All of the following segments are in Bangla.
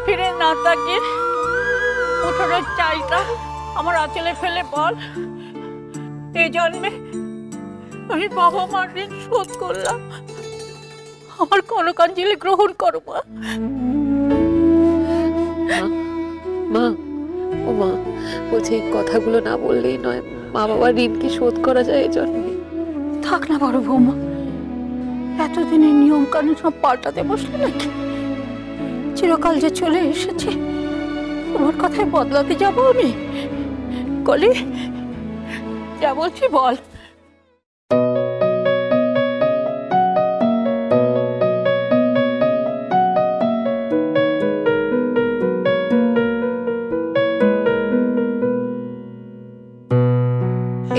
ফিরে না তাকিয়ে উঠোনের চালটা আমার আঁচলে ফেলে বল, এই জন্মে আমি বাবা মার ঋণ শোধ করলাম, আমার কনকাঞ্জলি গ্রহণ করো মা। মা, ও মা, বলছে এই কথাগুলো না বললেই নয়। মা বাবার ঋণ কি শোধ করা যায় এই জন্মে? থাক না বড় বৌমা, এতদিনের নিয়ম কানুন সব পাল্টাতে বসলে নাকি? চিরকাল যে চলে এসেছে, তোমার কথায় বদলাতে যাবো আমি? কলি, যা বলছি বল।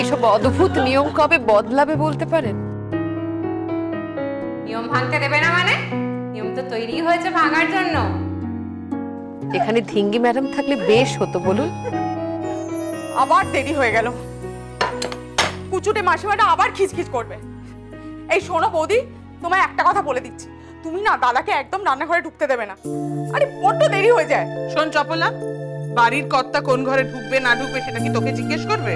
এসব অদ্ভুত নিয়ম কবে বদলাবে বলতে পারেন? নিয়ম ভাঙতে দেবে না মানে? নিয়ম তো তৈরি হয়েছে ভাঙার জন্য। এখানে ধিঙ্গি ম্যাডাম থাকলে বেশ হতো বলুন। আবার দেরি হয়ে গেল, কুচুটে মাসিমাটা আবার খিচখিচ করবে। এই শোনো বৌদি, তোমায় একটা কথা বলে দিচ্ছি, তুমি না দাদাকে একদম রান্নাঘরে ঢুকতে দেবে না। আরে বড্ড দেরি হয়ে যায়। শোন চপলা, বাড়ির কর্তা কোন ঘরে ঢুকবে না ঢুকবে সেটা কি তোকে জিজ্ঞেস করবে?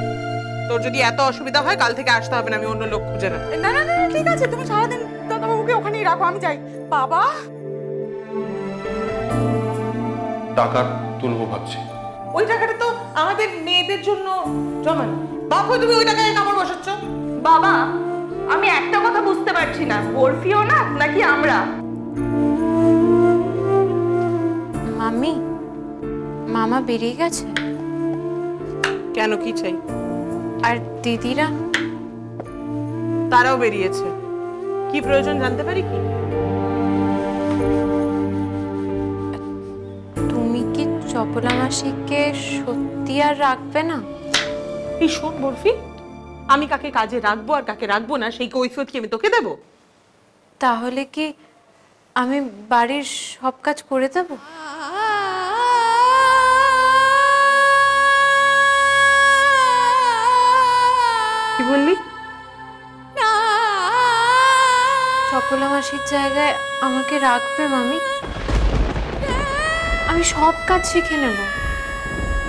তোর যদি এত অসুবিধা হয় কাল থেকে আসতে হবে না, আমি অন্য লোক খুঁজে নেব। না না না ঠিক আছে, তুমি সারাদিন দাদাবাবুকে ওখানেই রাখো, আমি যাই। বাবা, টাকা তুলবো ভাবছি। ওই টাকাটা তো আমাদের মেয়েদের জন্য জমানো। বাপু তুমি ওই টাকায় কামড় বসাচ্ছ। বাবা, আমি একটা কথা বুঝতে পারছি না, বরফিও না নাকি আমরা? মাম্মি, মামা বেরিয়ে গেছে? কেন, কি চাই? আর দিদিরা? তারাও বেরিয়েছে। কি প্রয়োজন জানতে পারি কি? তুমি কি চপলা মাসিকে সত্যি আর রাখবে না? এই শোন বরফি, আমি কাকে কাজে রাখবো আর কাকে রাখবো না সেই কৈফিয়ত কি আমি তোকে দেবো? তাহলে কি আমি বাড়ির সব কাজ করে দেব? কি বললি? চপলা মাসির জায়গায় আমাকে রাখবে মামি? আমি সব কাজ শিখে নেব,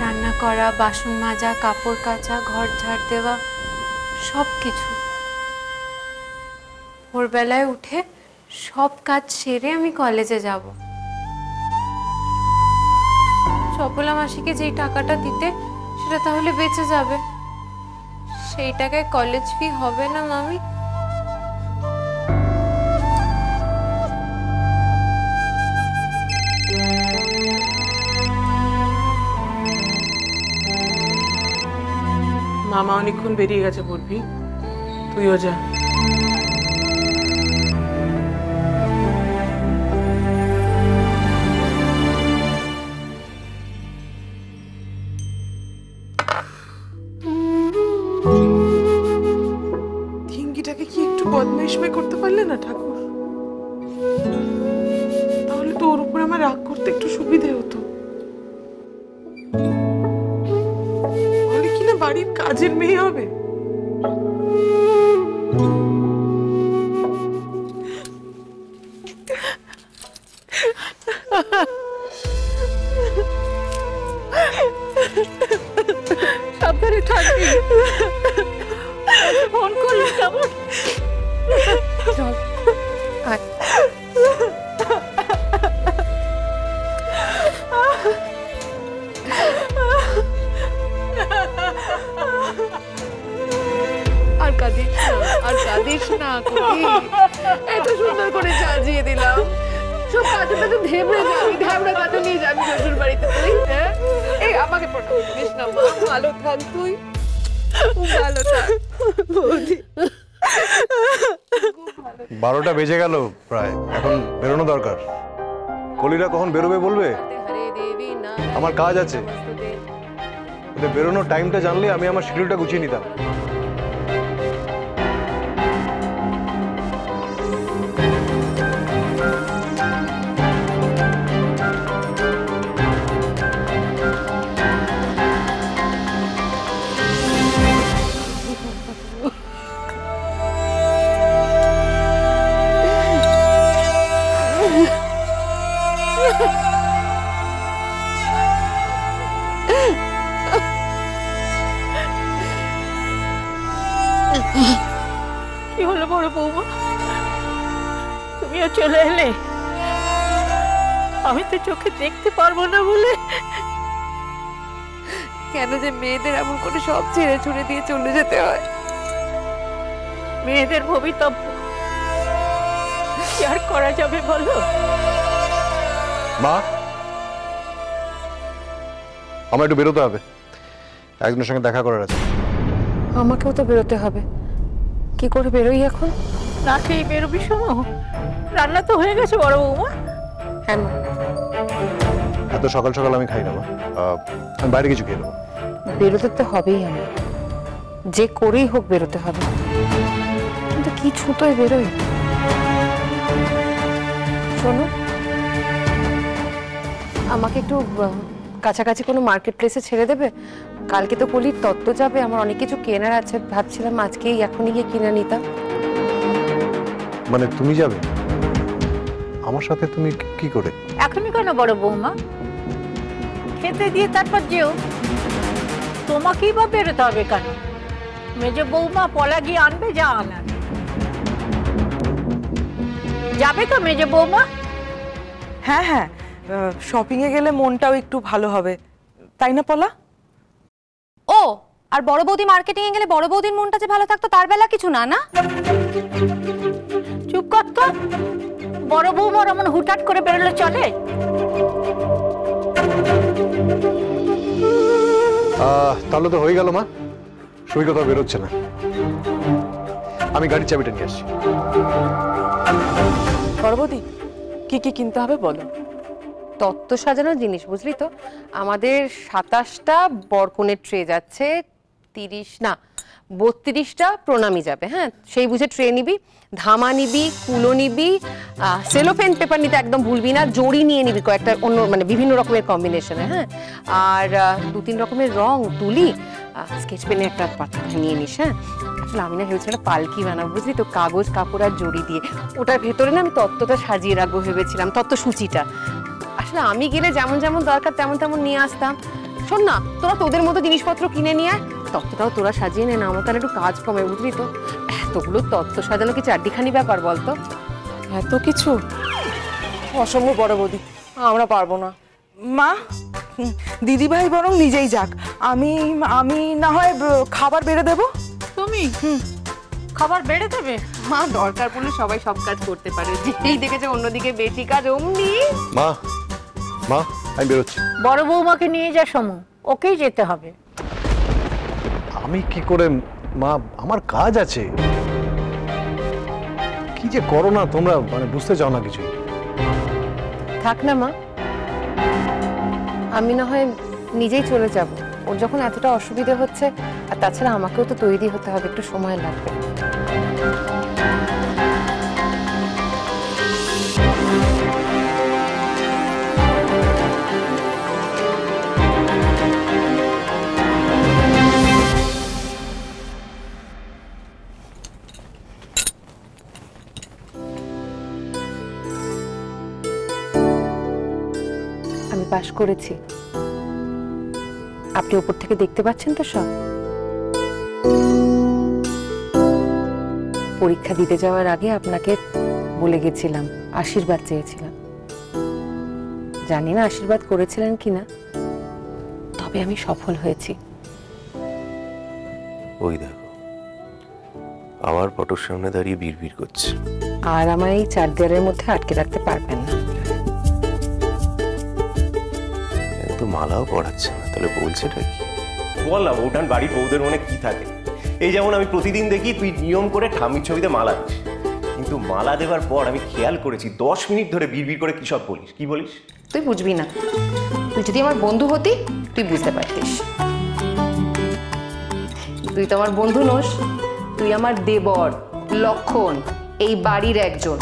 রান্না করা, বাসন মাজা, কাপড় কাচা, ঘর ঝাড় দেওয়া, সব কিছু। ভোরবেলায় উঠে সব কাজ সেরে আমি কলেজে যাব। চপলা মাসিকে যেই টাকাটা দিতে, সেটা তাহলে বেঁচে যাবে। সেই টাকায় কলেজ ফি হবে না মামি? মামা অনেকক্ষণ বেরিয়ে গেছে বলবি, তুইও যা। ধিঙ্গিটাকে কি একটু বদমাইশি করতে পারলে না ঠাকুর? তাহলে তো ওর উপর আমার রাগ করতে একটু সুবিধে হতো। বলে কিনা বাড়ির কাজের মেয়ে হবে। সাবধানে থাকবি, ফোন করলে কেমন? চল, আয়। আর কাঁদিস না, আর কাঁদিস না কবি। এত সুন্দর করে সাজিয়ে দিলাম, সব কাজে তো ঢেবড়ে যাবি, ঢেবড়ে কাজে নিয়ে যাবি শ্বশুর বাড়িতে তুই। হ্যাঁ, এই আমাকে প্রণাম করিস না মা, ভালো থাক তুই, ভালো থাক বৌদি। 12টা বেজে গেল প্রায়, এখন বেরোনো দরকার। কলিরা কখন বেরোবে বলবে? আমার কাজ আছে। ওদের বেরোনোর টাইমটা জানলে আমি আমার শিডিউলটা গুছিয়ে নিতাম। তুমিও চলে এলে। আমি তো চোখে দেখতে পারবো না বলে। কেন যে মেয়েদের এমন করে সব ছেড়ে ছুড়ে দিয়ে চলে যেতে হয়? মেয়েদের ভবিতব্য কি আর করা যাবে বলো? মা, আমার একটু বেরোতে হবে, একজনের সঙ্গে দেখা করার আছে। আমাকেও তো বেরোতে হবে, কি করে বেরোই এখন? না খেয়ে বেরোবি শোনো? রান্না তো হয়ে গেছে বড় বৌমা। হ্যাঁ মা। এত সকাল সকাল আমি খাই না মা, আমি বাইরে কিছু খেয়ে নেবো। বেরোতে তো হবেই, আমার যে করেই হোক বেরোতে হবে, কিন্তু কি ছুতোয় বেরোই? শোনো, আমাকে একটু কাছাকাছি কোনো মার্কেট প্লেসে ছেড়ে দেবে? কালকে তো কলির তত্ত্ব যাবে, আমার অনেক কিছু কেনার আছে, ভাবছিলাম আজকেই এখনই গিয়ে কিনে নিতাম। মানে তুমি যাবে আমার সাথে? তুমি কি করে? এখনই কেন বড় বৌমা? খেতে দিয়ে তারপর যেও। তোমাকেই বা বেরোতে হবে কেন? মেজে বৌমা পলা গিয়ে আনবে যা আনার। যাবে তো মেজে বৌমা? হ্যাঁ হ্যাঁ, শপিং এ গেলে মনটাও একটু ভালো হবে, তাই না পলা? ও, আর বড় বৌদি মার্কেটিং এ গেলে বড় বৌদির মনটা যে ভালো থাকতো তার বেলা কিছু না? না চুপ কর তো। বড় বৌমার এমন হুটহাট করে বেরোলে চলে? তাহলে তো হয়ে গেল মা, সই কোথাও বেরোচ্ছে না। আমি গাড়ির চাবিটা নিয়ে আসছি। বড় বৌদি, কি কি কিনতে হবে বলো? তত্ত্ব সাজানোর জিনিস, বুঝলি তো? আমাদের 27টা বরকনের ট্রে যাচ্ছে, 32টা প্রণামী যাবে। হ্যাঁ, সেই বুঝে ট্রে নিবি, ধামা নিবি, কুলো নিবি, সেলোফেন পেপার নিতে একদম ভুলবি না, জড়ি নিয়ে নিবি কয়েকটা, অন্য মানে বিভিন্ন রকমের কম্বিনেশনে। হ্যাঁ, আর 2-3 রকমের রং, তুলি, স্কেচ পেনে একটা পাতা নিয়ে নিস। হ্যাঁ, আসলে আমি না ভেবেছিলাম পালকি বানাবো, বুঝলি তো, কাগজ কাপড় আর জড়ি দিয়ে। ওটার ভেতরে না আমি তত্ত্বটা সাজিয়ে রাখবো ভেবেছিলাম, তত্ত্বসূচিটা। আসলে আমি গেলে যেমন যেমন দরকার তেমন তেমন নিয়ে আসতাম। শোন না, তোরা তোদের মতো জিনিসপত্র কিনে নিয়ে আয়, তত্ত্বটাও তোরা সাজিয়ে নে না, আমার তাহলে একটু কাজ কমে, বুঝলি তো। এতগুলো তত্ত্ব সাজানো কি চারটিখানি ব্যাপার বলতো? এত কিছু অসম্ভব বড় বৌদি, আমরা পারবো না। মা, দিদি ভাই বরং নিজেই যাক, আমি আমি না হয় খাবার বেড়ে দেবো। তুমি খাবার বেড়ে দেবে? মা, দরকার পড়লে সবাই সব কাজ করতে পারে, যেই দেখেছে অন্যদিকে বেশি কাজ অমনি। মা, মা, আমি বেরোচ্ছি। বড় বৌমাকে নিয়ে যা সমু, ওকেই যেতে হবে। আমি কি করে মা, আমার কাজ আছে। কি যে করো না তোমরা, মানে বুঝতে চাও না কিছু। থাক না মা, আমি না হয় নিজেই চলে যাব। ওর যখন এতটা অসুবিধা হচ্ছে, আর তাছাড়া আমাকেও তো তৈরি হতে হবে, একটু সময় লাগবে। আমি পাশ করেছি, আপনি উপর থেকে দেখতে পাচ্ছেন তো সব। পরীক্ষা দিতে যাওয়ার আগে আপনাকে বলে গেছিলাম, আশীর্বাদ চেয়েছিলাম। জানি না আশীর্বাদ করেছিলেন কিনা, তবে আমি সফল হয়েছি। ওই দেখো, আমার ফটোর সামনে দাঁড়িয়ে বিড়বিড় করছে। আর আমার এই 4 দেয়ালের মধ্যে আটকে রাখতে পারবেন না। তো মালাও পড়াচ্ছে না, তাহলে বলছেটা কি? বল না, বউটান বাড়ির বউদের মনে কি থাকে? এই যেমন আমি প্রতিদিন দেখি তুই নিয়ম করে ঠাম্মির ছবিতে মালা দিস, কিন্তু মালা দেওয়ার পর আমি খেয়াল করেছি 10 মিনিট ধরে বিড়বিড় করে কি সব বলিস। কি বলিস? তুই বুঝবি না, তুই যদি আমার বন্ধু হতি তুই বুঝতে পারতিস। তুই তো আমার বন্ধু নোস, তুই আমার দেবর, লক্ষণ, এই বাড়ির একজন।